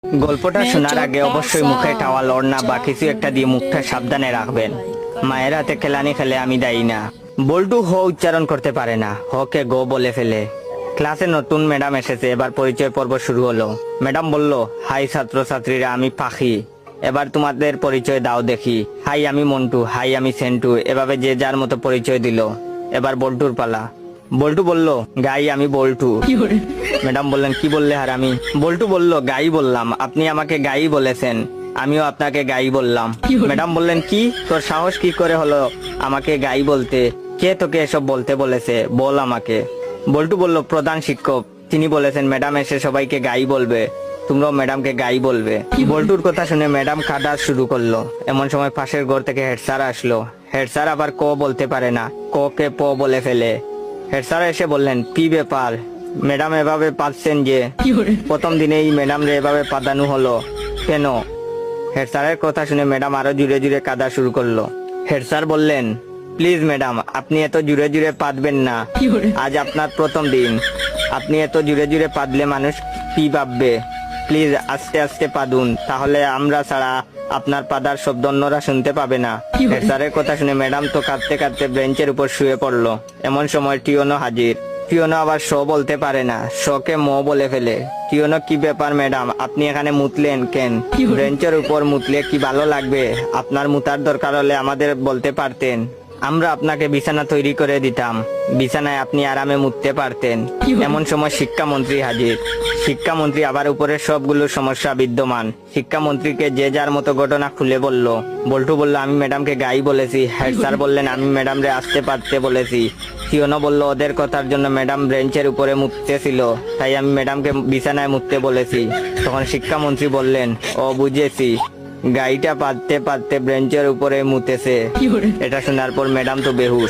গল্পটা শোনার আগে অবশ্যই মুখে টাওয়াল ওড়না বা কিছু একটা দিয়ে মুখটা সাবধানে রাখবেন। মায়ের হাতে খেলানি খেলে আমি দায়ী না। বল্টু হ উচ্চারণ করতে পারে না, হকে গো বলে ফেলে। ক্লাসে নতুন ম্যাডাম এসেছে, এবার পরিচয় পর্ব শুরু হলো। ম্যাডাম বলল, হাই ছাত্রছাত্রীরা, আমি পাখি, এবার তোমাদের পরিচয় দাও দেখি। হাই আমি মন্টু, হাই আমি সেন্টু, এভাবে যে যার মতো পরিচয় দিল। এবার বল্টুর পালা। বল্টু বলল, গাই আমি বল্টু। ম্যাডাম বললেন, কি বললে হারামি? বল্টু বলল, গাই বললাম, আপনি আমাকে গাই বলেছেন, আমিও আপনাকে গাই বললাম। ম্যাডাম বললেন, কি তোর সাহস কি করে হলো আমাকে গাই বলতে? কে তোকে এসব বলতে বলেছে, বল আমাকে। বল্টু বলল, প্রধান শিক্ষক, তিনি বলেছেন ম্যাডাম এসে সবাইকে গাই বলবে, তোমরাও ম্যাডামকে গাই বলবে। বল্টুর কথা শুনে ম্যাডাম কাঁদা শুরু করলো। এমন সময় পাশের ঘর থেকে হেড স্যার আসলো। হেড স্যার আবার ক বলতে পারে না, ক কে প বলে ফেলে। হেড স্যার এসে বললেন, কি ব্যাপার ম্যাডাম, এভাবে পাচ্ছেন যে? প্রথম দিনেই ম্যাডাম রে এভাবে পাদানো হলো কেন? হেড স্যারের কথা শুনে ম্যাডাম আরো জুড়ে জুড়ে কাঁদা শুরু করলো। হেড স্যার বললেন, প্লিজ ম্যাডাম, আপনি এত জুড়ে জুড়ে পাদবেন না, আজ আপনার প্রথম দিন, আপনি এত জুড়ে জুড়ে পাদলে মানুষ কি ভাববে? প্লিজ আস্তে আস্তে পাদুন, তাহলে আমরা ছাড়া আপনার পাদার শব্দ অন্যরা শুনতে পাবে না। হেড স্যারের কথা শুনে ম্যাডাম তো কাঁদতে কাঁদতে বেঞ্চের উপর শুয়ে পড়লো। এমন সময় টিওনো হাজির। টিওনো আবার শ বলতে পারে না, শকে ম বলে ফেলে। টিওনো, কি ব্যাপার ম্যাডাম, আপনি এখানে মুতলেন কেন? বেঞ্চের উপর মুতলে কি ভালো লাগবে? আপনার মুতার দরকার হলে আমাদের বলতে পারতেন, আমরা আপনাকে বিছানা তৈরি করে দিতাম, বিছানায় আপনি আরামে মুততে পারতেন। এমন সময় শিক্ষামন্ত্রী হাজির। শিক্ষামন্ত্রী আবার উপরের সবগুলো সমস্যা বিদ্যমান। শিক্ষামন্ত্রীকে যে যার মতো ঘটনা খুলে বলল। বল্টু বলল, আমি ম্যাডামকে গাই বলেছি। হেড স্যার বললেন, আমি ম্যাডাম রে আসতে পারতে বলেছি। টিওনো বলল, ওদের কথার জন্য ম্যাডাম বেঞ্চের উপরে মুততেছিল, তাই আমি ম্যাডামকে বিছানায় মুততে বলেছি। তখন শিক্ষামন্ত্রী বললেন, ও বুঝেছি, গাইটা পাততে পাততে বেঞ্চের উপরে মুতেছে। এটা শোনার পর ম্যাডাম তো বেহুশ।